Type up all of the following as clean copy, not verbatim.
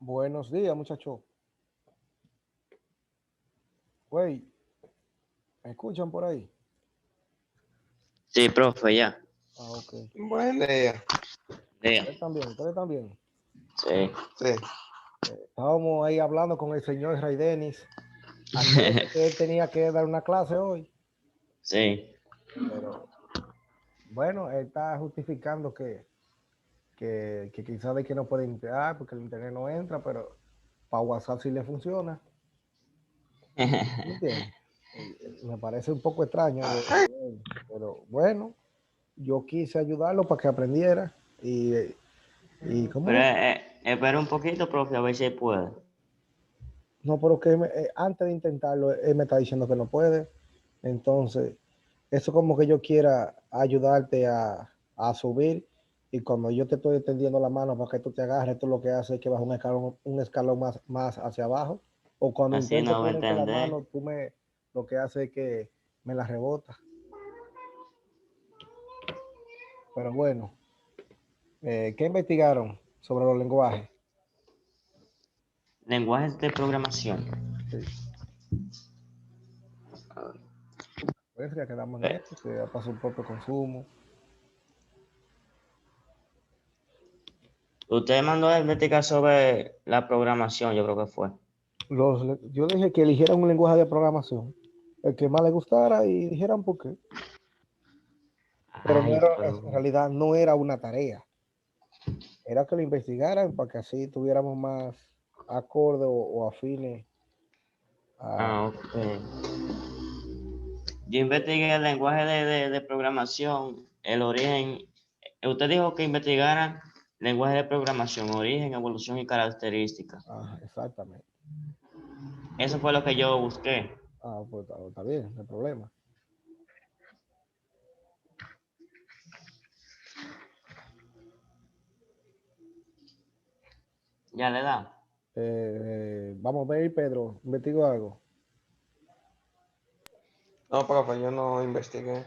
Buenos días, muchacho. Güey, ¿me escuchan por ahí? Sí, profe, ya. Ah, ok. Buen día. Diga. ¿Ustedes también? ¿Ustedes también? Sí. Sí. Estábamos ahí hablando con el señor Ray Denis. Acuérdate que él tenía que dar una clase hoy, Sí. pero bueno, él está justificando que quizás de que no puede entrar porque el internet no entra, pero para WhatsApp sí le funciona. ¿Me entiendes? Me parece un poco extraño, pero bueno, yo quise ayudarlo para que aprendiera y ¿cómo Pero es? espera un poquito, profe, a ver si puede. No, pero que antes de intentarlo, él me está diciendo que no puede. Entonces, eso como que yo quiera ayudarte a subir y cuando yo te estoy extendiendo la mano para que tú te agarres, tú lo que haces es que vas un escalón más hacia abajo. O cuando Así intento no va a ponerte la entender. mano, lo que haces es que me la rebota. Pero bueno, ¿qué investigaron sobre los lenguajes? Lenguajes de programación. Sí, pues ya quedamos en Eh, esto, que para su propio consumo. Usted mandó a investigar sobre la programación, yo creo que fue. Yo dije que eligieran un lenguaje de programación, el que más les gustara y dijeran por qué. Pero no Ay, era, en pero. realidad no era una tarea, era que lo investigaran para que así tuviéramos más acorde o afines a... Ok. Yo investigué el lenguaje de programación, el origen. Usted dijo que investigaran lenguaje de programación, origen, evolución y características. exactamente. Eso fue lo que yo busqué. Pues está bien, no hay problema. Ya le da. Vamos a ver, Pedro, investigo algo. No, profe, yo no investigué.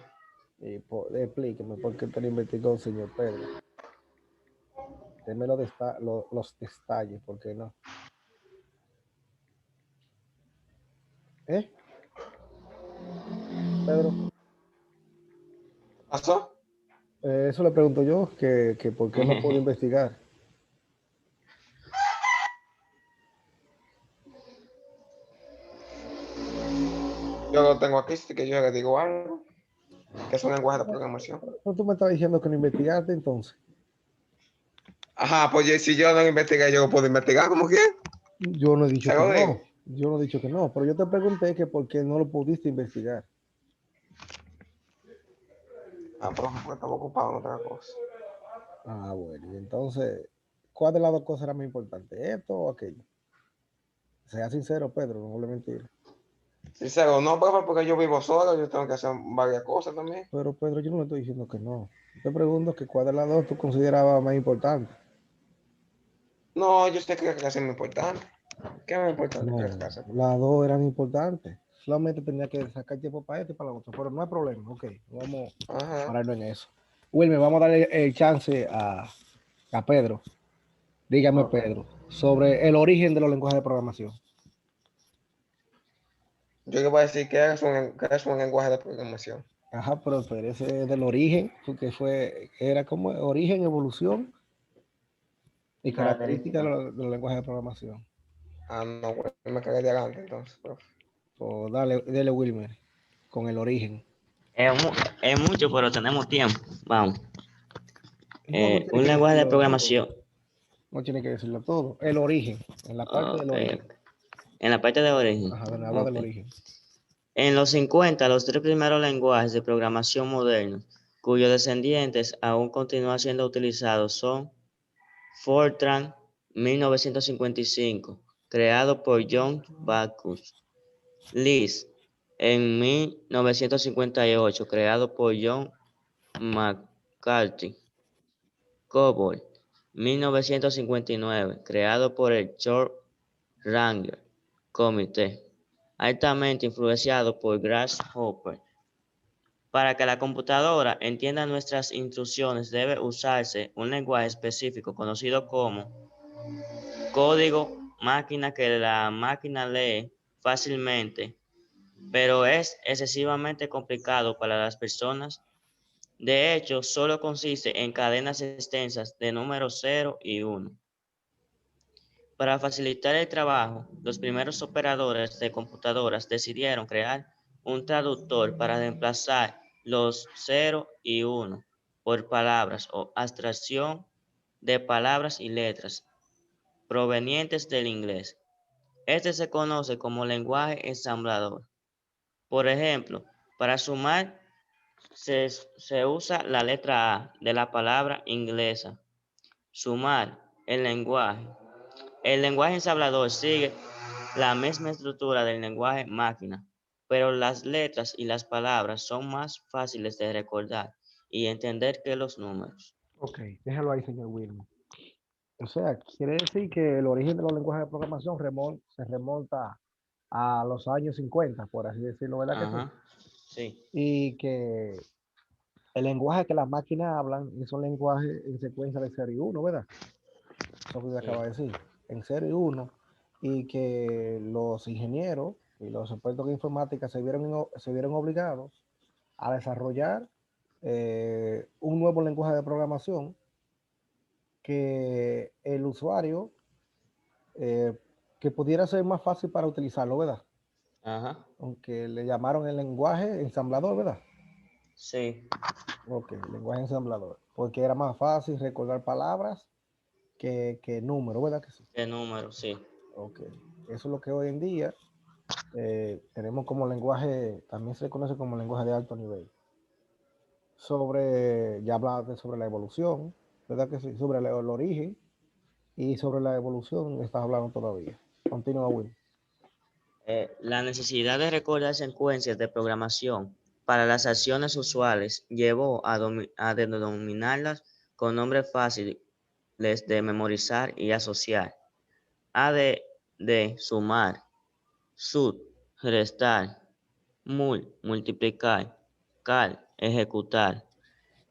Explíqueme por qué te lo investigó, señor Pedro. Deme los detalles, ¿por qué no? ¿Eh, Pedro? ¿Pasó? Eso le pregunto yo, que por qué no puedo investigar. Yo lo tengo aquí, así que yo le digo algo, que es un lenguaje de programación. No, tú me estabas diciendo que no investigaste entonces. Ajá, pues si yo no investigué, yo lo puedo investigar como quien. Yo no he dicho Se que lo digo. no. Yo no he dicho que no, pero yo te pregunté que por qué no lo pudiste investigar. Ah, profe, porque estaba ocupado en otra cosa. Bueno, y entonces, ¿cuál de las dos cosas era más importante? ¿Esto o aquello? Sea sincero, Pedro, no hable mentira. Sincero, no, profe, porque yo vivo solo, yo tengo que hacer varias cosas también. Pero Pedro, yo no le estoy diciendo que no. Te pregunto que cuál de las dos tú considerabas más importante. No, yo sé que la clase es muy importante. ¿Qué es muy importante que la No, clase? las dos eran importantes. Solamente tenía que sacar tiempo para esto y para la otra. Pero no hay problema, ok. Vamos a Ajá. pararnos en eso. Wilmer, vamos a darle el chance a Pedro. Dígame, Ok. Pedro, sobre el origen de los lenguajes de programación. Yo le voy a decir que es un lenguaje de programación. Ajá, pero ese es del origen, porque era como origen, evolución y Y características características. de los lenguajes de programación. No, bueno, me cagué de adelante entonces, profe. O dale Wilmer, con el origen. Es mucho, pero tenemos tiempo. Vamos. No, no tiene Un que lenguaje de decirlo todo. programación. No tiene que decirlo todo. El origen, en la parte del Ok, origen. ok. En la parte de origen. Ajá, habla Ok. del origen. En los 50, los tres primeros lenguajes de programación modernos, cuyos descendientes aún continúan siendo utilizados, son Fortran 1955, creado por John Backus; Lisp en 1958, creado por John McCarthy; COBOL 1959, creado por el George Ranger Comité, altamente influenciado por Grasshopper. Para que la computadora entienda nuestras instrucciones debe usarse un lenguaje específico conocido como código máquina que la máquina lee fácilmente, pero es excesivamente complicado para las personas. De hecho, solo consiste en cadenas extensas de números 0 y 1. Para facilitar el trabajo, los primeros operadores de computadoras decidieron crear un traductor para reemplazar los 0 y 1 por palabras o abstracción de palabras y letras provenientes del inglés. Este se conoce como lenguaje ensamblador. Por ejemplo, para sumar se usa la letra A de la palabra inglesa. Sumar el lenguaje. El lenguaje ensamblador sigue la misma estructura del lenguaje máquina, pero las letras y las palabras son más fáciles de recordar y entender que los números. Ok, déjalo ahí, señor Wilmer. O sea, quiere decir que el origen de los lenguajes de programación se remonta a los años 50, por así decirlo, ¿verdad que sí? Ajá, sí, Y que el lenguaje que las máquinas hablan es un lenguaje en secuencia de 0 y 1, ¿verdad? Eso que usted sí, acaba de decir, en 0 y 1, y que los ingenieros y los expertos de informática se vieron obligados a desarrollar un nuevo lenguaje de programación que el usuario, eh, que pudiera ser más fácil para utilizarlo, ¿verdad? ajá, Aunque le llamaron el lenguaje ensamblador, ¿verdad? sí, Ok, lenguaje ensamblador, porque era más fácil recordar palabras que números, ¿verdad que sí? qué número, sí, Ok, eso es lo que hoy en día tenemos como lenguaje, también se conoce como lenguaje de alto nivel. Ya hablaste sobre la evolución, ¿verdad que sí? Sobre el origen y sobre la evolución estás hablando todavía. Continúa, Will. La necesidad de recordar secuencias de programación para las acciones usuales llevó a denominarlas con nombres fáciles de memorizar y asociar. A de sumar, sub, restar, multiplicar, cal, ejecutar,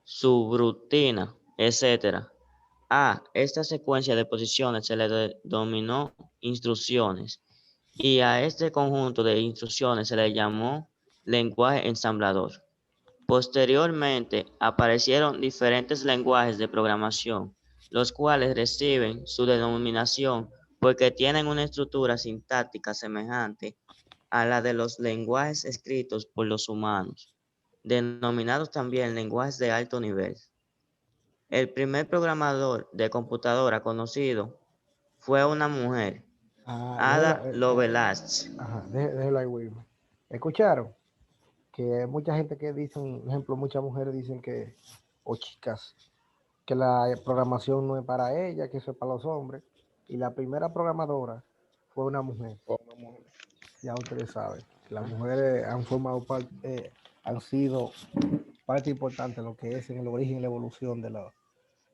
subrutina, etc. A esta secuencia de posiciones se le denominó instrucciones y a este conjunto de instrucciones se le llamó lenguaje ensamblador. Posteriormente aparecieron diferentes lenguajes de programación, los cuales reciben su denominación porque tienen una estructura sintáctica semejante a la de los lenguajes escritos por los humanos, denominados también lenguajes de alto nivel. El primer programador de computadora conocido fue una mujer, Ada Lovelace. Déjelo ahí, Will. ¿Escucharon? Que hay mucha gente que dice, por ejemplo, muchas mujeres dicen que, o chicas, que la programación no es para ella, que eso es para los hombres. Y la primera programadora fue una mujer. Ya ustedes saben, las mujeres han formado parte, han sido parte importante en lo que es en el origen y la evolución de los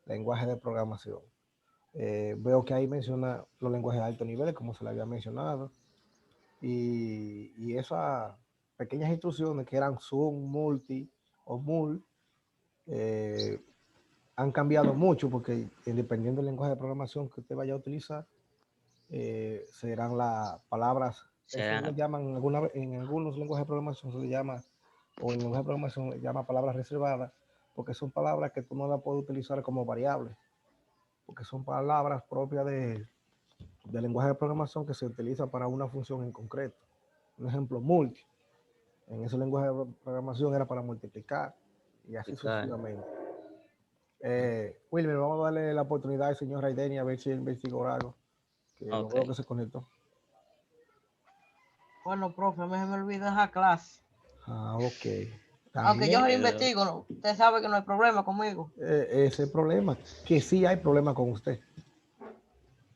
lenguajes de programación. Veo que ahí menciona los lenguajes de alto nivel, como se le había mencionado, y esas pequeñas instrucciones que eran sum, multi o mul, eh, han cambiado mucho porque dependiendo del lenguaje de programación que usted vaya a utilizar, serán las palabras, eso le Será, llaman en algunos lenguajes de programación se le llama, o en el lenguaje de programación le llama palabras reservadas, porque son palabras que tú no las puedes utilizar como variables, porque son palabras propias del lenguaje de programación que se utiliza para una función en concreto. Un ejemplo, multi. En ese lenguaje de programación era para multiplicar y así sucesivamente. Wilmer, vamos a darle la oportunidad al señor Raideni a ver si él investigó algo, que lo ok. veo que se conectó. Bueno, profe, me olvidó esa clase. Ah, ok. Aunque yo También lo investigo, ¿no? Usted sabe que no hay problema conmigo. ese problema, que sí hay problema con usted.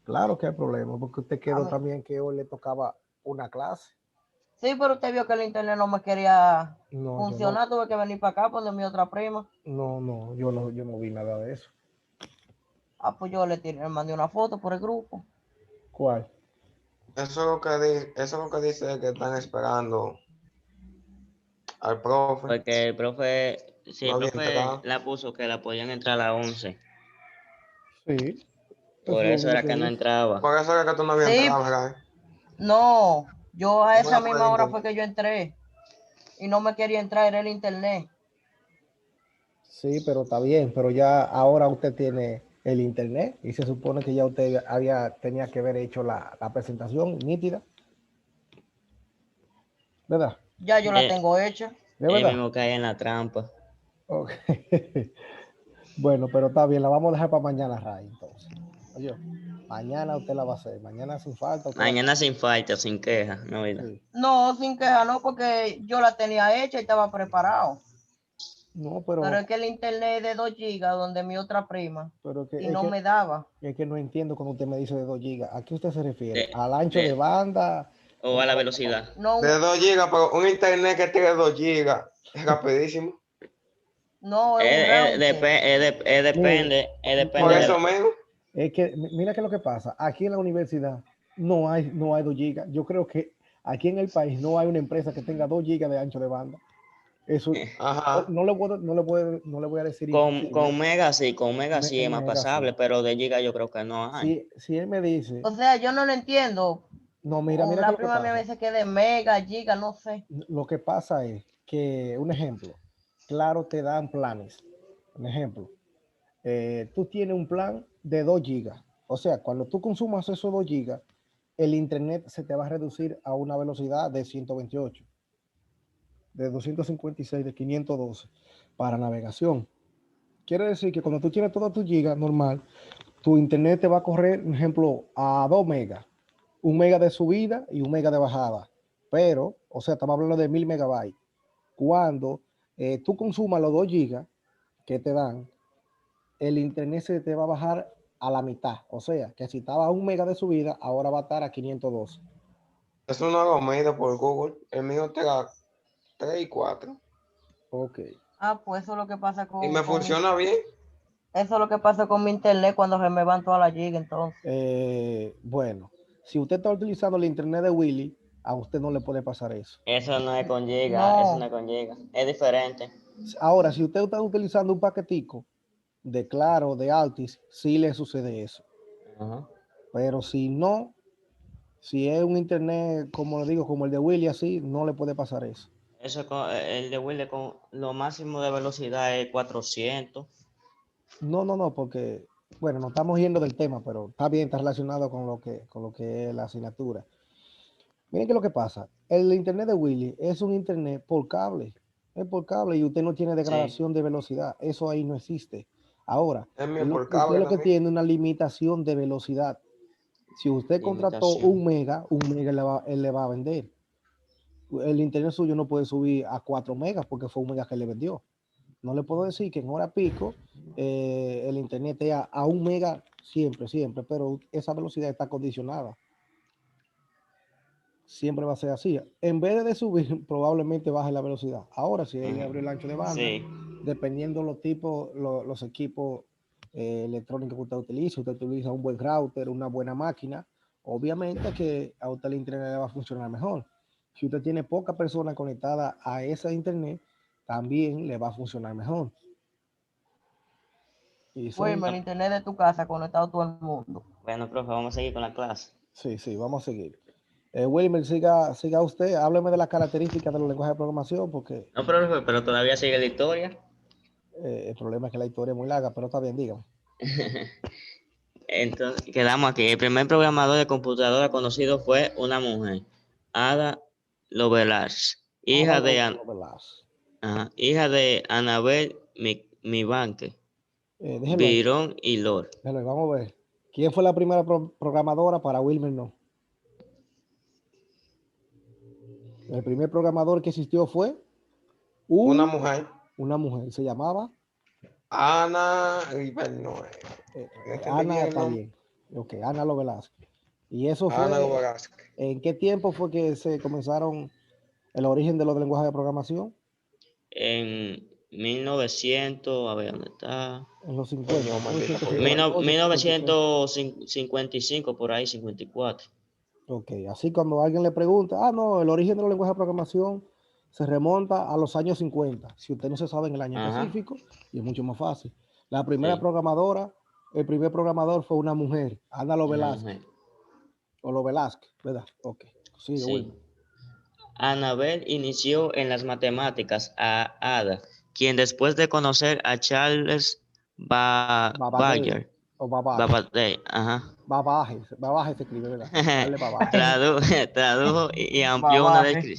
Claro que hay problema, porque usted A quedó mí- también que hoy le tocaba una clase. Sí, pero usted vio que el internet no me quería No, yo no, funcionar, tuve que venir para acá poner mi otra prima. yo no vi nada de eso. Ah, pues yo le mandé una foto por el grupo. ¿Cuál? Eso es lo que dice que están esperando al profe. Porque el profe, sí, No el había profe entrado. la puso que la podían entrar a las 11. Sí, Por Eso eso es lo era que que no dice. entraba. Por eso era que tú no habías Sí. entrado, ¿verdad? No, yo a ¿Cómo esa la puedes misma hora entender? fue que yo entré y no me quería entrar, era el internet. Sí, pero está bien, pero ya ahora usted tiene el internet y se supone que ya usted tenía que haber hecho la presentación nítida, ¿verdad? Ya yo la Eh, tengo hecha. ¿De él verdad? mismo cae en la trampa. Ok. Bueno, pero está bien, la vamos a dejar para mañana, Ray, entonces. Oye, mañana usted la va a hacer, mañana sin falta usted la Mañana sin falta, sin queja, no vida. sí. No, sin queja, no, porque yo la tenía hecha y estaba preparado. No, Pero es que el internet es de 2 gigas donde mi otra prima que, y no me daba. es que no entiendo cuando usted me dice de 2 gigas. ¿A qué usted se refiere? De, ¿Al ancho de banda? o a la velocidad. No, De 2 gigas, pero un internet que tiene 2 gigas es rapidísimo. no, es un router. Depende, Mire, Por depende de eso la... mismo. es que, mira qué es lo que pasa. Aquí en la universidad no hay 2 gigas. Yo creo que aquí en el país no hay una empresa que tenga 2 gigas de ancho de banda. Eso Ajá. no le voy a decir imposible. Con Mega sí es más Mega pasable, sí. pero de Giga yo creo que no hay. Si él me dice, O sea, yo no lo entiendo. no, mira qué es Una lo que prima mía me pasa. dice que de mega, giga, no sé. Lo que pasa es que, un ejemplo, claro, te dan planes. Un ejemplo, tú tienes un plan de 2 gigas. O sea, cuando tú consumas esos 2 gigas, el internet se te va a reducir a una velocidad de 128, de 256, de 512 para navegación. Quiere decir que cuando tú tienes todos tus gigas normal, tu internet te va a correr, por ejemplo, a 2 megas. 1 mega de subida y 1 mega de bajada. Pero, o sea, estamos hablando de 1000 megabytes. Cuando tú consumas los 2 gigas que te dan, el internet se te va a bajar a la mitad. O sea, que si estaba a 1 mega de subida, ahora va a estar a 512. Eso no lo medido por Google. El mío te da 3 y 4. Ok. Ah, pues eso es lo que pasa Y me con mi, funciona bien. eso es lo que pasa con mi internet cuando se me van todas las gigas, entonces. Bueno, si usted está utilizando el internet de Willy, a usted no le puede pasar eso. Eso no es con Giga, eso no No, es con Giga. Es diferente. Ahora, si usted está utilizando un paquetico de Claro, de Altis, sí le sucede eso. Ajá. Pero si no, si es un internet, como le digo, como el de Willy, así, no le puede pasar eso. El de Wilde con lo máximo de velocidad es 400. No, porque, bueno, nos estamos yendo del tema, pero está bien, está relacionado con lo que es la asignatura. Miren qué es lo que pasa. El internet de Willy es un internet por cable. Es por cable y usted no tiene Sí, degradación de velocidad. Eso ahí no existe. Ahora, El mío por usted cable lo que también. tiene es una limitación de velocidad. Si usted contrató limitación. 1 mega él le va a vender. El internet suyo no puede subir a 4 megas porque fue 1 mega que le vendió. No le puedo decir que en hora pico el internet esté a 1 mega siempre, pero esa velocidad está condicionada. Siempre va a ser así. En vez de subir, probablemente baje la velocidad. Ahora, si él le abre el ancho de banda, Sí, dependiendo los tipos, los equipos electrónicos que usted utiliza un buen router, una buena máquina, obviamente que a usted el internet le va a funcionar mejor. Si usted tiene pocas personas conectadas a ese internet, también le va a funcionar mejor. Y son, Wilmer, el internet de tu casa conectado a todo el mundo. bueno, profe, vamos a seguir con la clase. sí, vamos a seguir. Wilmer, siga usted, hábleme de las características de los lenguajes de programación, porque No, profe, pero todavía sigue la historia. el problema es que la historia es muy larga, pero está bien, dígame. Entonces, quedamos aquí. El primer programador de computadora conocido fue una mujer, Ada Lovelace, hija de Annabel Mibanke, Déjelo ahí, Byron y Lord. vamos a ver. ¿Quién fue la primera programadora para Wilmer? No. El primer programador que existió fue Una mujer. una mujer, se llamaba Ana Rivernoe. ¿Entendí Ana, bien el está nombre? bien. Ok, Ana Lovelace. ¿Y eso Ana fue, Velázquez. en qué tiempo fue que se comenzaron el origen de los lenguajes de programación? En 1900, a ver dónde está. En los 50, Coño, maldita porquería. 1955, por ahí, 54. Ok, así cuando alguien le pregunta, no, el origen de los lenguajes de programación se remonta a los años 50. Si usted no se sabe en el año Ajá, específico, y es mucho más fácil. La primera sí. programadora el primer programador fue una mujer, Ana Una Lovelace, mujer. o Lovelace, ¿verdad? Ok, sigue, Sí. Wilmer. Annabel inició en las matemáticas a Ada, quien después de conocer a Charles Babbage, Babbage, o Babbage, Babbage, ajá, Babbage se escribe, ¿verdad? Charles Babbage, tradujo y amplió Babaje.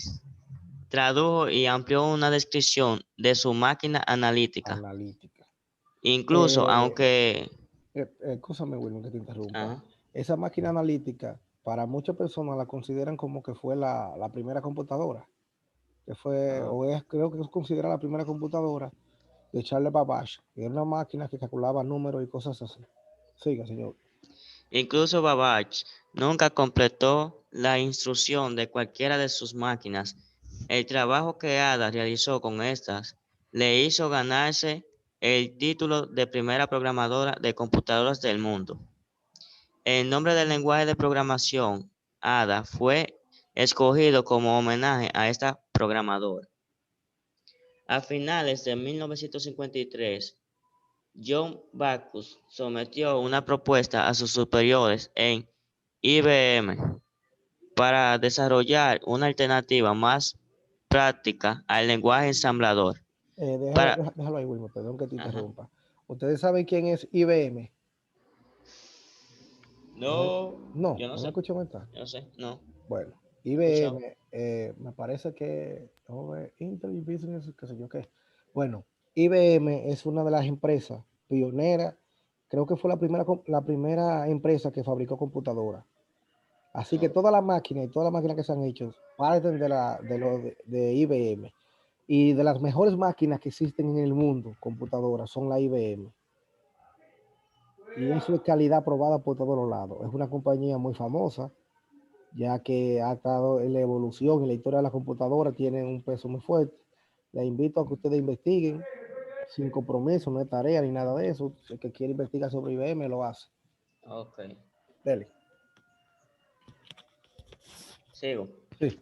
tradujo y amplió una descripción de su máquina analítica. analítica. Incluso, aunque Escúchame, Wilmer, que te interrumpa. ajá, Esa máquina analítica, para muchas personas la consideran como que fue la primera computadora, que fue, ah, creo que es considerada la primera computadora de Charles Babbage, que era una máquina que calculaba números y cosas así. Siga, señor. incluso Babbage nunca completó la instrucción de cualquiera de sus máquinas. El trabajo que Ada realizó con estas le hizo ganarse el título de primera programadora de computadoras del mundo. El nombre del lenguaje de programación, Ada, fue escogido como homenaje a esta programadora. A finales de 1953, John Backus sometió una propuesta a sus superiores en IBM para desarrollar una alternativa más práctica al lenguaje ensamblador. Para, Déjalo ahí, Wilmer, perdón que te ajá. interrumpa. ¿Ustedes saben quién es IBM? No, No, yo no no me sé, escucho mental. yo no sé, no, Bueno, escuchado. IBM, me parece que, vamos a ver, Intel Business, qué sé yo qué. Bueno, IBM es una de las empresas pioneras, creo que fue la primera empresa que fabricó computadoras. Así que No, todas las máquinas y todas las máquinas que se han hecho parten de IBM. Y de las mejores máquinas que existen en el mundo, computadoras, son la IBM. Y eso es calidad probada por todos los lados. Es una compañía muy famosa, ya que ha estado en la evolución y la historia de la computadora tiene un peso muy fuerte. Les invito a que ustedes investiguen sin compromiso, no es tarea ni nada de eso. El que quiere investigar sobre IBM lo hace. ok, Dele. sigo. Sí.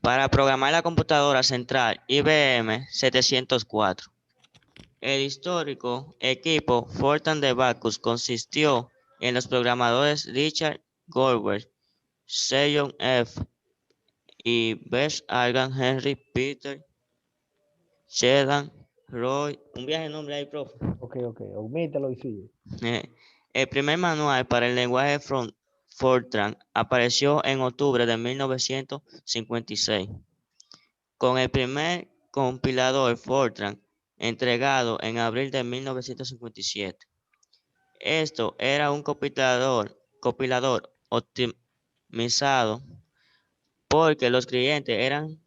Para programar la computadora central IBM 704. El histórico equipo Fortran de Backus consistió en los programadores Richard Goldberg, Seyon F. y Bess Argan Henry Peter Sheldon Roy. Un viaje de nombre ahí, profe. Ok, omítelo y sigue. El primer manual para el lenguaje Fortran apareció en octubre de 1956, con el primer compilador Fortran entregado en abril de 1957. Esto era un compilador optimizado porque los clientes eran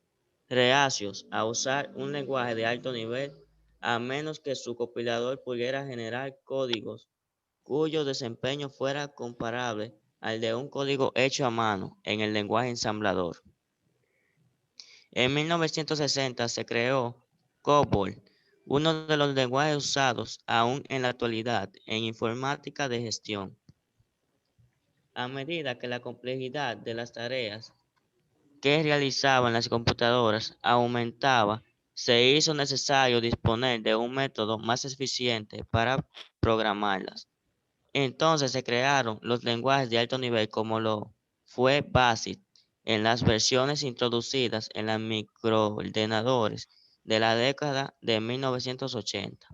reacios a usar un lenguaje de alto nivel a menos que su compilador pudiera generar códigos cuyo desempeño fuera comparable al de un código hecho a mano en el lenguaje ensamblador. En 1960 se creó COBOL, uno de los lenguajes usados aún en la actualidad en informática de gestión. A medida que la complejidad de las tareas que realizaban las computadoras aumentaba, se hizo necesario disponer de un método más eficiente para programarlas. Entonces se crearon los lenguajes de alto nivel como lo fue BASIC en las versiones introducidas en los microordenadores de la década de 1980.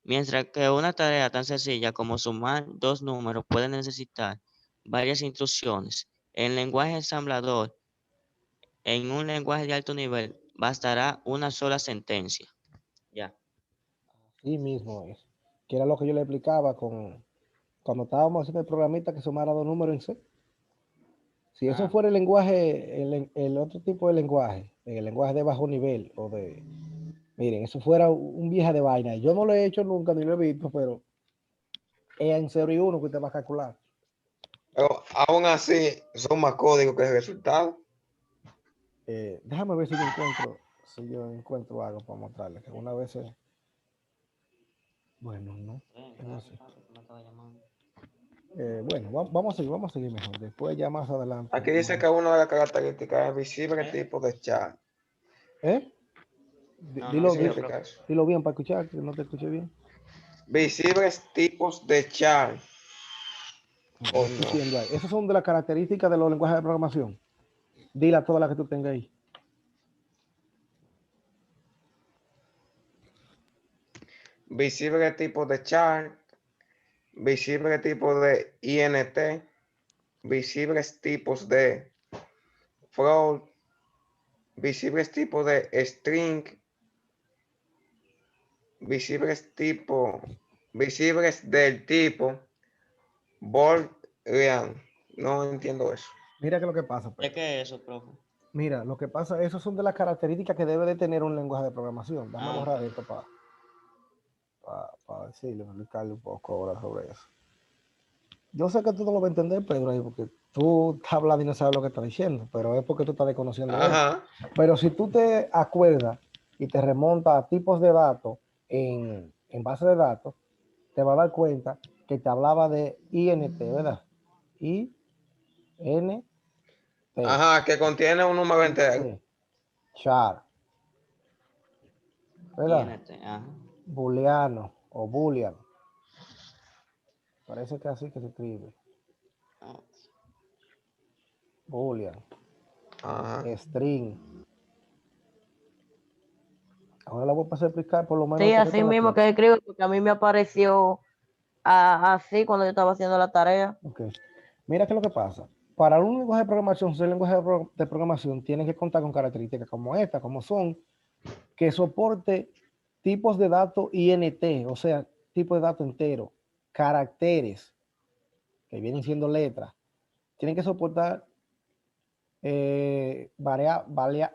Mientras que una tarea tan sencilla como sumar dos números puede necesitar varias instrucciones, el lenguaje ensamblador en un lenguaje de alto nivel bastará una sola sentencia. Ya. Sí mismo es. Que era lo que yo le explicaba cuando estábamos haciendo el programita que sumara dos números en C. Si eso Ah, fuera el lenguaje, el otro tipo de lenguaje, el lenguaje de bajo nivel o de, miren, eso fuera un vieja de vaina. Yo no lo he hecho nunca ni lo he visto, pero es en 0 y 1 que usted va a calcular. Pero aún así, son más códigos que el resultado. Déjame ver si yo encuentro algo para mostrarles. Que una vez, bueno, no, no sé. Bueno, vamos a seguir mejor. Después ya más adelante. Aquí dice que una de las características es visible ¿Eh? tipo de chat. ¿Eh? No, no, Dilo, sí, yo significa creo. eso? dilo bien para escuchar, que no te escuché bien. Visibles tipos de char. ¿Qué Oh, estoy no. diciendo ahí? Esas son de las características de los lenguajes de programación. Dila todas las que tú tengas ahí. Visible tipo de char. Visible tipo de INT. Visibles tipos de float. Visibles tipos de string. Visibles del tipo Boolean. No entiendo eso. Mira que lo que pasa, ¿De Pedro. qué es eso, profe? Mira, lo que pasa, esas son de las características que debe de tener un lenguaje de programación. Dame Ah, borrar ok. esto para decirle, para explicarle un poco ahora sobre eso. Yo sé que tú no lo vas a entender, Pedro, ahí, porque tú estás hablando y no sabes lo que estás diciendo, pero es porque tú estás desconociendo eso. Ajá. Pero si tú te acuerdas y te remontas a tipos de datos en base de datos, te vas a dar cuenta que te hablaba de INT, ¿verdad? INT. Ajá, que contiene un número entero. Sí. Char, ¿verdad? INT, ajá. Booleano o Boolean. Parece que así que se escribe. Ah, Boolean. Ajá. String. Ahora la voy a pasar a explicar por lo menos Sí, un así poquito la mismo clase. que escribo, porque a mí me apareció así cuando yo estaba haciendo la tarea. Ok. Mira qué es lo que pasa. Para un lenguaje de programación, ser lenguaje de programación tiene que contar con características como esta, como son que soporte tipos de datos INT, o sea, tipo de datos entero, caracteres, que vienen siendo letras. Tienen que soportar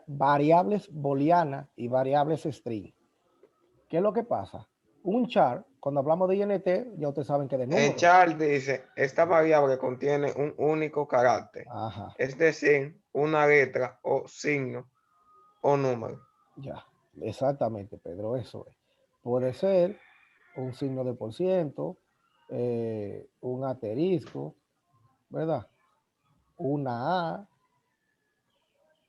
variables booleanas y variables string. ¿Qué es lo que pasa? Un char, cuando hablamos de INT, ya ustedes saben que de En números. char dice, esta variable contiene un único carácter, Ajá, es decir, una letra o signo o número. ya, exactamente, Pedro, eso es. Puede ser un signo de por ciento, un asterisco, ¿verdad? Una A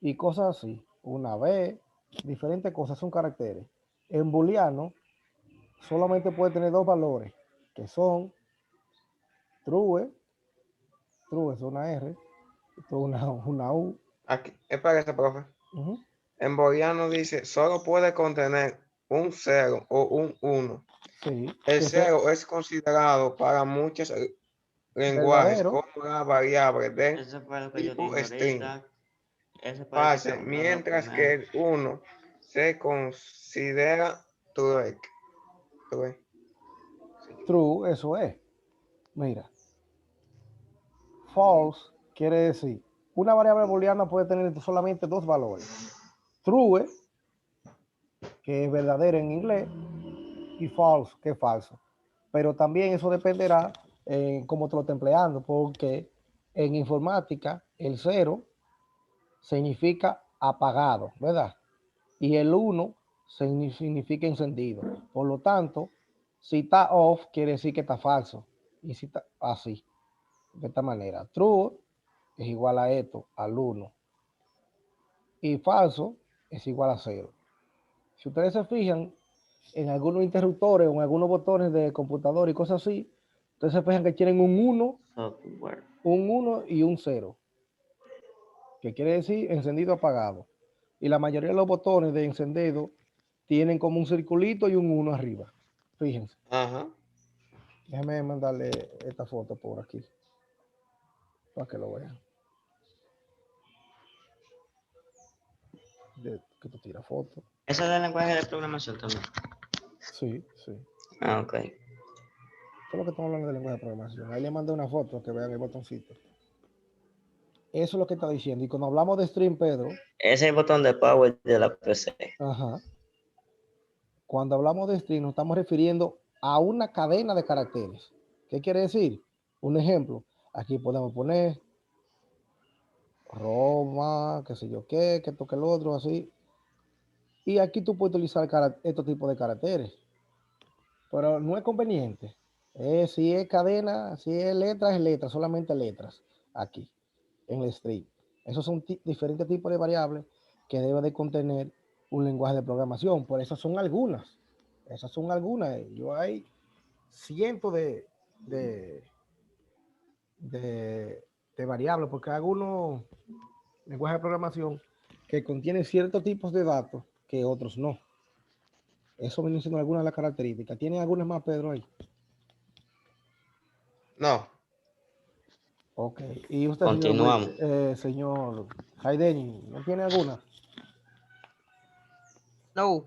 y cosas así, una B, diferentes cosas son caracteres. En booleano solamente puede tener dos valores, que son true, true es una R, una U. Aquí, espérese, profe. Uh-huh. En booleano dice, solo puede contener un 0 o un 1. Sí, El que sea 0 es considerado para muchos lenguajes verdadero. como una variable de eso fue lo que yo tipo dije string. ahorita. Eso parece que Fase, fue lo mientras que primero. el 1 se considera true. True, eso es. Mira, false quiere decir, una variable booleana puede tener solamente dos valores. True, que es verdadero en inglés, y false, que es falso. Pero también eso dependerá en cómo te lo esté empleando, porque en informática el 0 significa apagado, ¿verdad? Y el 1 significa encendido. Por lo tanto, si está off, quiere decir que está falso. Y si está así, de esta manera. True es igual a esto, al 1. Y falso es igual a 0. Si ustedes se fijan en algunos interruptores o en algunos botones de computador y cosas así, ustedes se fijan que tienen un 1, Software. un 1 y un 0, que quiere decir encendido apagado. Y la mayoría de los botones de encendido tienen como un circulito y un 1 arriba. Fíjense. Ajá. Déjenme mandarle esta foto por aquí para que lo vean. Que tú tiras foto. Eso es del lenguaje de programación también. Sí, sí. Ah, ok. Esto es lo que estamos hablando de lenguaje de programación. Ahí le mandé una foto que vean el botoncito. Eso es lo que está diciendo. Y cuando hablamos de stream, Pedro, Ese es el botón de power de la PC. ajá, cuando hablamos de string nos estamos refiriendo a una cadena de caracteres. ¿Qué quiere decir? Un ejemplo, aquí podemos poner Roma, qué sé yo qué, que toque el otro, así. Y aquí tú puedes utilizar estos tipos de caracteres. Pero no es conveniente. Si es cadena, si es letra, solamente letras. Aquí, en el string. Esos son diferentes tipos de variables que debe de contener un lenguaje de programación. Por eso son algunas. Esas son algunas. Yo hay cientos de, de, de variables, porque hay algunos lenguajes de programación que contienen ciertos tipos de datos que otros no. Eso viene siendo algunas de las características. ¿Tienen algunas más, Pedro, ahí? No, Ok. ¿Y usted, Continuamos. señor Jaideni, no tiene alguna? No.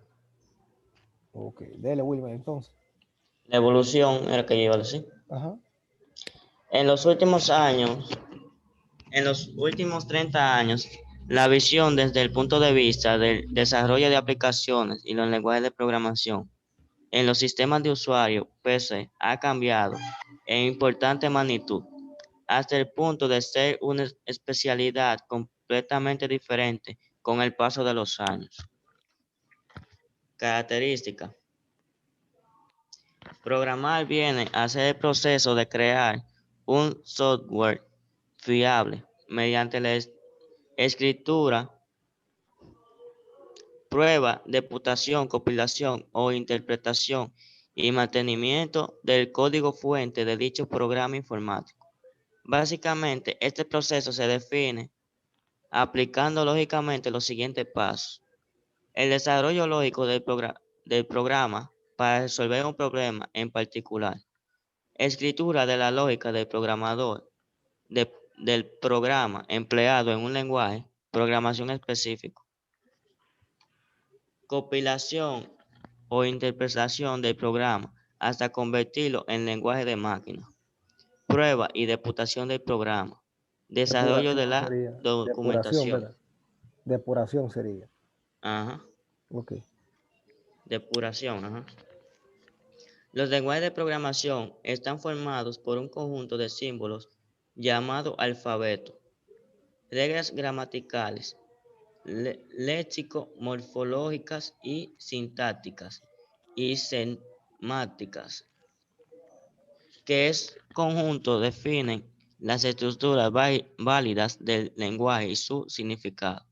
Ok, dele, Wilmer, entonces. La evolución era que yo iba a decir. Ajá. En los últimos años, en los últimos 30 años, la visión desde el punto de vista del desarrollo de aplicaciones y los lenguajes de programación en los sistemas de usuario PC ha cambiado en importante magnitud, hasta el punto de ser una especialidad completamente diferente con el paso de los años. Característica. Programar viene a ser el proceso de crear un software fiable mediante la escritura, prueba, deputación, compilación o interpretación y mantenimiento del código fuente de dicho programa informático. Básicamente, este proceso se define aplicando lógicamente los siguientes pasos. El desarrollo lógico del programa para resolver un problema en particular. Escritura de la lógica del programador del programa empleado en un lenguaje, programación específico. Compilación o interpretación del programa hasta convertirlo en lenguaje de máquina. Prueba y deputación del programa. Desarrollo de Depuración la sería. Depuración, documentación. ¿verdad? Depuración sería. Ajá. Ok. Depuración, ajá. Los lenguajes de programación están formados por un conjunto de símbolos llamado alfabeto, reglas gramaticales, léxico, morfológicas y sintácticas y semánticas, que es conjunto definen las estructuras válidas del lenguaje y su significado.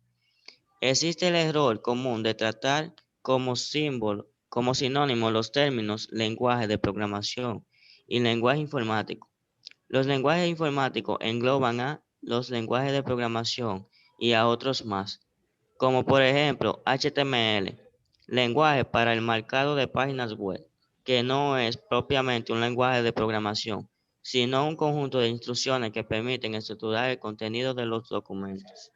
Existe el error común de tratar como símbolo, como sinónimo los términos lenguaje de programación y lenguaje informático. Los lenguajes informáticos engloban a los lenguajes de programación y a otros más, como por ejemplo HTML, lenguaje para el marcado de páginas web, que no es propiamente un lenguaje de programación, sino un conjunto de instrucciones que permiten estructurar el contenido de los documentos.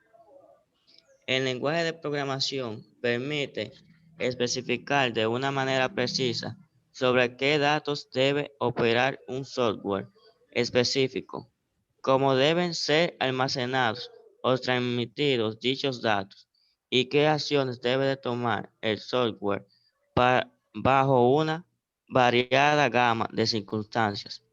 El lenguaje de programación permite especificar de una manera precisa sobre qué datos debe operar un software específico, cómo deben ser almacenados o transmitidos dichos datos y qué acciones debe de tomar el software bajo una variada gama de circunstancias.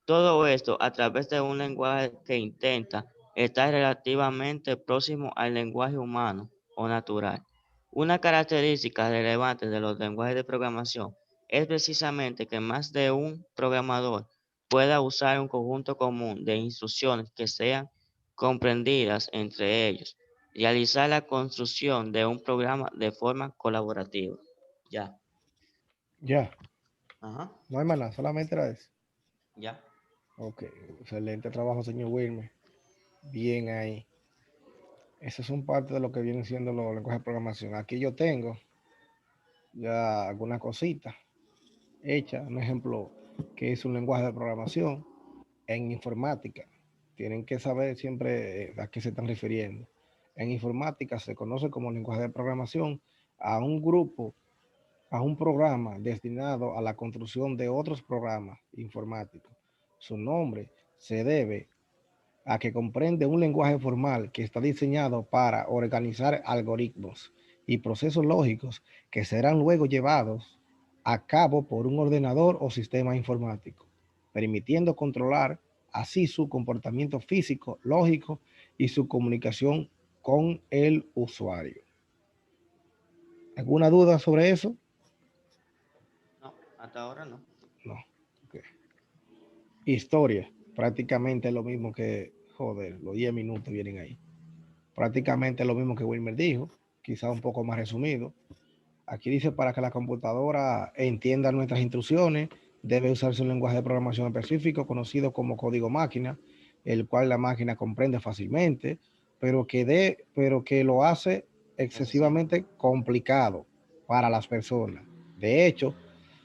Todo esto a través de un lenguaje que intenta estar relativamente próximo al lenguaje humano o natural. Una característica relevante de los lenguajes de programación es precisamente que más de un programador pueda usar un conjunto común de instrucciones que sean comprendidas entre ellos, realizar la construcción de un programa de forma colaborativa. Ya. Ya. Ajá. No hay más nada, solamente era eso. Ya. Ok. Excelente trabajo, señor Wilmer. Bien ahí. Esas son parte de lo que vienen siendo los lenguajes de programación. Aquí yo tengo ya algunas cositas hechas. Un ejemplo que es un lenguaje de programación en informática. Tienen que saber siempre a qué se están refiriendo. En informática se conoce como lenguaje de programación a un grupo, a un programa destinado a la construcción de otros programas informáticos. Su nombre se debe a que comprende un lenguaje formal que está diseñado para organizar algoritmos y procesos lógicos que serán luego llevados a cabo por un ordenador o sistema informático, permitiendo controlar así su comportamiento físico, lógico y su comunicación con el usuario. ¿Alguna duda sobre eso? No, hasta ahora no. No. Okay. Historia, prácticamente lo mismo que, joder, los 10 minutos vienen ahí. Prácticamente lo mismo que Wilmer dijo, quizá un poco más resumido. Aquí dice, para que la computadora entienda nuestras instrucciones, debe usarse un lenguaje de programación específico conocido como código máquina, el cual la máquina comprende fácilmente, pero que lo hace excesivamente complicado para las personas. De hecho,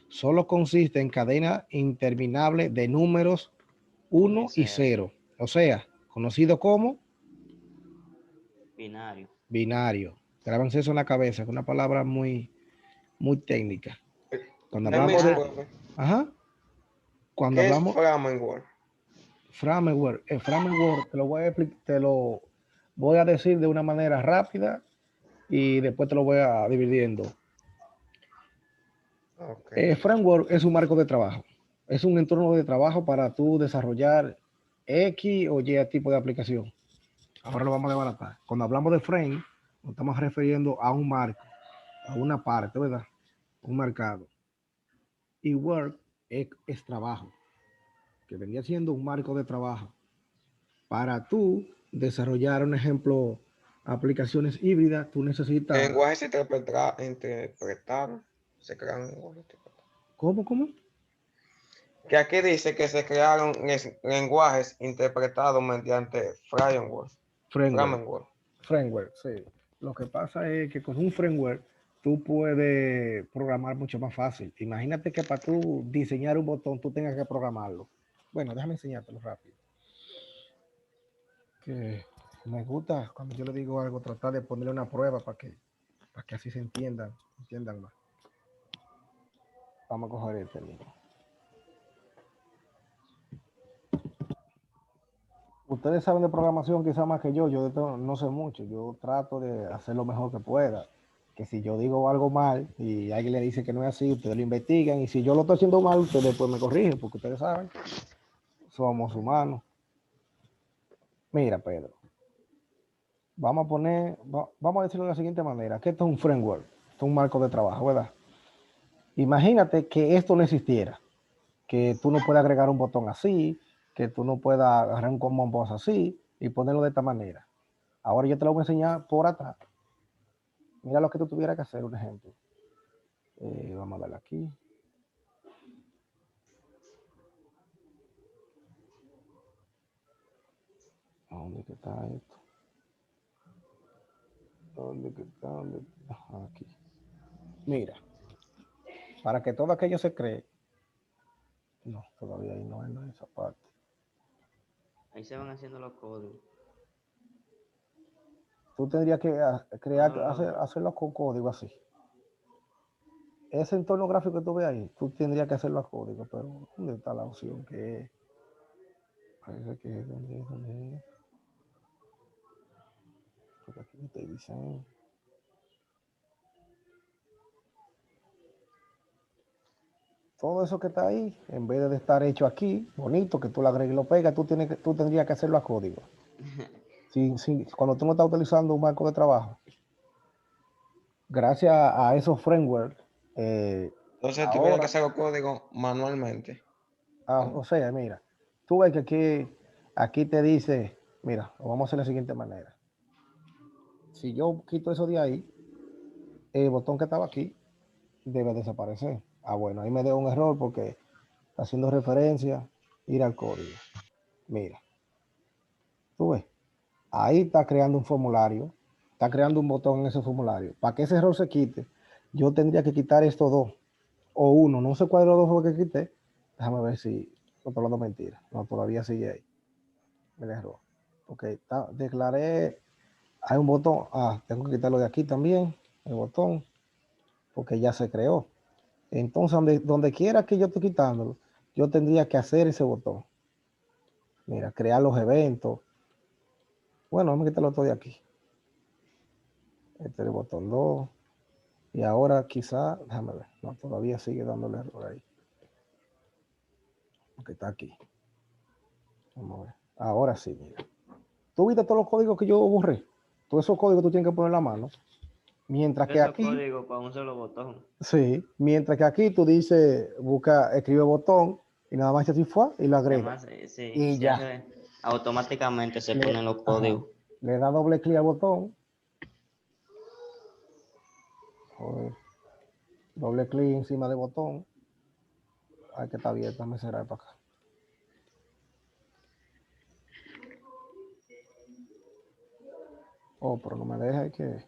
solo consiste en cadena interminable de números 1 y 0, o sea, conocido como Binario. binario. Grábense eso en la cabeza, que es una palabra muy técnica. Cuando hablamos Permiso, de... profe. Ajá. Cuando ¿Qué es hablamos framework? framework, el framework te lo voy a decir de una manera rápida y después te lo voy a dividiendo. Okay. Framework es un marco de trabajo. Es un entorno de trabajo para tú desarrollar X o Y tipo de aplicación. Ahora lo vamos a desbaratar. Cuando hablamos de frame, nos estamos refiriendo a un marco, a una parte, ¿verdad? Un mercado. Y work es trabajo, que vendría siendo un marco de trabajo. Para tú desarrollar, un ejemplo, aplicaciones híbridas, tú necesitas... Lenguajes interpretados. Se crearon lenguajes interpretados. ¿Cómo? Que aquí dice que se crearon lenguajes interpretados mediante Framework, sí. Lo que pasa es que con un framework tú puedes programar mucho más fácil. Imagínate que para tú diseñar un botón tú tengas que programarlo. Bueno, déjame enseñártelo rápido. Que me gusta cuando yo le digo algo, tratar de ponerle una prueba para que así se entiendan más. Vamos a coger este mismo. Ustedes saben de programación quizá más que yo de esto no sé mucho, yo trato de hacer lo mejor que pueda, que si yo digo algo mal y alguien le dice que no es así, ustedes lo investigan y si yo lo estoy haciendo mal, ustedes después me corrigen, porque ustedes saben, somos humanos. Mira, Pedro, vamos a decirlo de la siguiente manera, que esto es un framework, esto es un marco de trabajo, ¿verdad? Imagínate que esto no existiera, que tú no puedas agregar un botón así, que tú no puedas agarrar un command box así y ponerlo de esta manera. Ahora yo te lo voy a enseñar por atrás. Mira lo que tú tuvieras que hacer, un ejemplo. Vamos a darle aquí. ¿Dónde que está esto? ¿Dónde que está? Aquí. Mira, para que todo aquello se cree. No, todavía ahí no es esa parte. Ahí se van haciendo los códigos. Tú tendrías que hacerlo con código así. Ese entorno gráfico que tú ves ahí, tú tendrías que hacerlo a código, pero ¿dónde está la opción que es? Parece que es donde es. Porque aquí me estoy diciendo. Todo eso que está ahí, en vez de estar hecho aquí, bonito, que tú lo agregues y lo pegas, tú tendrías que hacerlo a código. Cuando tú no estás utilizando un marco de trabajo. Gracias a esos frameworks. Entonces tuviera que hacer los códigos manualmente. O sea, mira, tú ves que aquí te dice, mira, lo vamos a hacer de la siguiente manera. Si yo quito eso de ahí, el botón que estaba aquí debe desaparecer. Bueno, ahí me dio un error porque está haciendo referencia, ir al código. Mira, tú ves, ahí está creando un formulario, está creando un botón en ese formulario. Para que ese error se quite, yo tendría que quitar estos dos, o uno, no sé cuál de los dos fue que quité. Déjame ver si no estoy hablando mentira. No, todavía sigue ahí. El error. Ok, declaré, hay un botón, tengo que quitarlo de aquí también, el botón, porque ya se creó. Entonces, donde quiera que yo esté quitándolo, yo tendría que hacer ese botón. Mira, crear los eventos. Bueno, vamos a quitarlo todo de aquí. Este es el botón 2. Y ahora quizá, déjame ver, no, todavía sigue dándole error ahí. Porque está aquí. Vamos a ver. Ahora sí, mira. Tú viste todos los códigos que yo borré. Todos esos códigos tú tienes que poner en la mano. Mientras que aquí. Código para un solo botón. Sí, mientras que aquí tú dices, escribe botón y nada más así fue y lo agrega. Sí, y ya. Automáticamente se ponen los códigos. Le da doble clic al botón Pues, doble clic encima del botón. Ay, que está abierta, me será para acá. Oh, pero no me deja, hay que...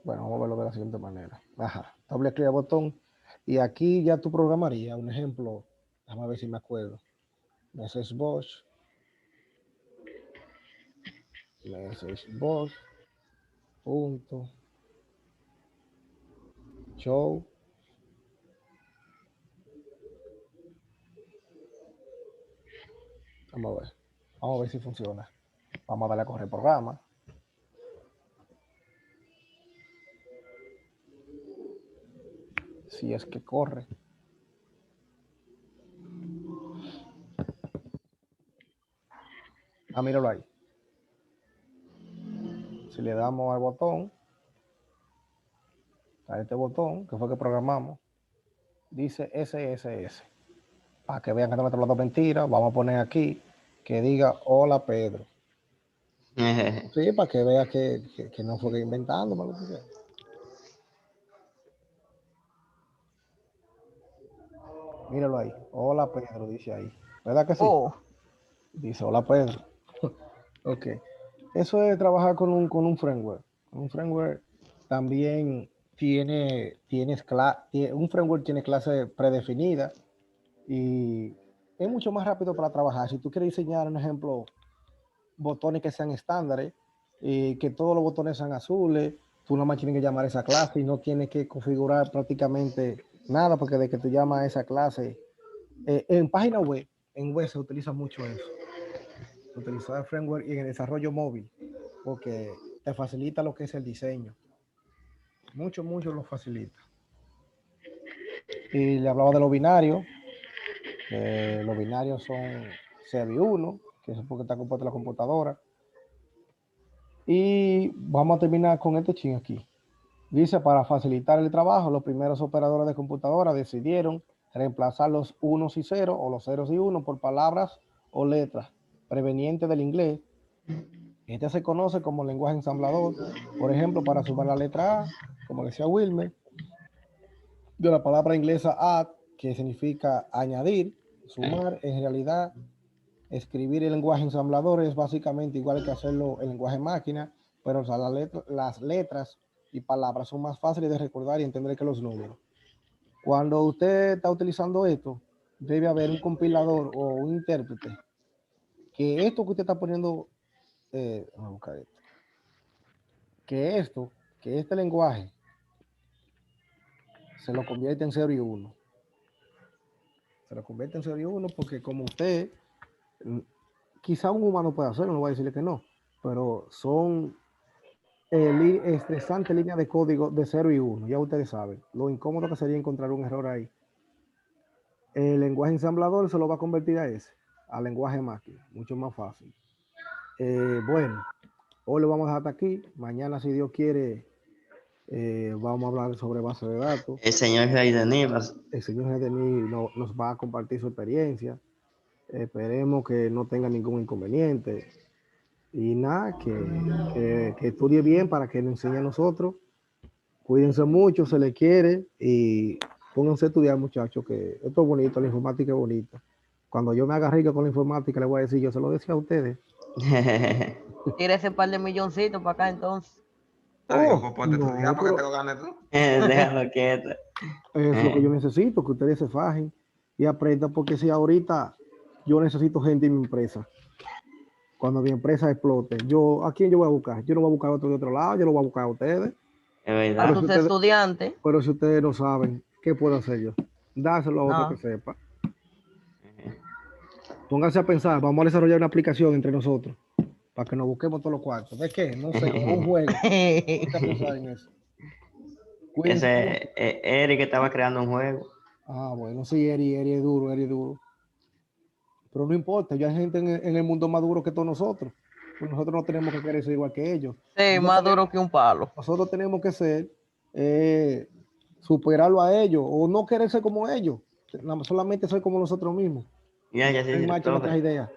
Bueno, vamos a verlo de la siguiente manera. Ajá, doble clic al botón. Y aquí ya tú programarías, un ejemplo, déjame ver si me acuerdo. Message box. Message box. Punto. Show. Vamos a ver. Vamos a ver si funciona. Vamos a darle a correr programa. Si es que corre. Ah, míralo ahí. Si le damos al botón, a este botón, que fue que programamos, dice SSS. Para que vean que no me está hablando mentira, vamos a poner aquí que diga hola Pedro. Sí, para que vea que no fue que inventando. Lo que sea. Míralo ahí. Hola Pedro, dice ahí. ¿Verdad que sí? Oh, Dice hola Pedro. Ok. Eso es trabajar con un framework. Un framework también un framework tiene clase predefinida y es mucho más rápido para trabajar. Si tú quieres diseñar, un ejemplo, botones que sean estándares y que todos los botones sean azules, tú nada más tienes que llamar a esa clase y no tienes que configurar prácticamente nada, porque de que tú llamas a esa clase, en página web, en web se utiliza mucho eso. Utilizar el framework y en el desarrollo móvil, porque te facilita lo que es el diseño. Mucho lo facilita. Y le hablaba de los binarios. Los binarios son CB1, que es porque está compuesta la computadora. Y vamos a terminar con este chin aquí. Dice, para facilitar el trabajo, los primeros operadores de computadora decidieron reemplazar los unos y ceros o los ceros y unos por palabras o letras provenientes del inglés. Este se conoce como lenguaje ensamblador. Por ejemplo, para sumar la letra A, como decía Wilmer, de la palabra inglesa add, que significa añadir, sumar, en realidad, escribir el lenguaje ensamblador es básicamente igual que hacerlo en lenguaje máquina, pero las letras y palabras son más fáciles de recordar y entender que los números. Cuando usted está utilizando esto, debe haber un compilador o un intérprete que esto que usted está poniendo, vamos a buscar esto, que este lenguaje se lo convierte en 0 y 1. Se lo convierte en 0 y 1 porque como usted, quizá un humano puede hacerlo, no voy a decirle que no, pero son estresantes líneas de código de 0 y 1. Ya ustedes saben lo incómodo que sería encontrar un error ahí. El lenguaje ensamblador se lo va a convertir a ese, al lenguaje máquina, mucho más fácil. Bueno, hoy lo vamos a dejar hasta aquí. Mañana, si Dios quiere, vamos a hablar sobre base de datos. El señor Denis El señor Denis nos va a compartir su experiencia. Esperemos que no tenga ningún inconveniente. Y nada, que estudie bien para que nos enseñe a nosotros. Cuídense mucho, se les quiere y pónganse a estudiar, muchachos, que esto es bonito, la informática es bonita. Cuando yo me haga rico con la informática, les voy a decir, yo se lo decía a ustedes. tira ese par de milloncitos para acá entonces. Adiós, pues ponte a no, estudiar para que te pero lo ganes tú. Déjalo quieto. es lo que yo necesito, que ustedes se fajen y aprendan, porque si ahorita yo necesito gente en mi empresa, cuando mi empresa explote, ¿a quién yo voy a buscar? Yo no voy a buscar otro de otro lado, yo lo voy a buscar a ustedes. Es A verdad. tus ustedes- estudiantes. Pero si ustedes no saben, ¿qué puedo hacer yo? Dárselo a otro No. que sepa. Pónganse a pensar, vamos a desarrollar una aplicación entre nosotros para que nos busquemos todos los cuartos. ¿De qué? No sé, un juego. Pónganse a pensar en eso. Cuídense mucho. Ese Eric estaba creando un juego. Ah, bueno, sí, Eri es duro, Eri es duro. Pero no importa, ya hay gente en el mundo más duro que todos nosotros. Pues nosotros no tenemos que querer ser igual que ellos. Sí, más duro que un palo. Nosotros tenemos que ser, superarlo a ellos o no querer ser como ellos. Solamente ser como nosotros mismos. Ya, sí, En marcha todo. nuestras ideas.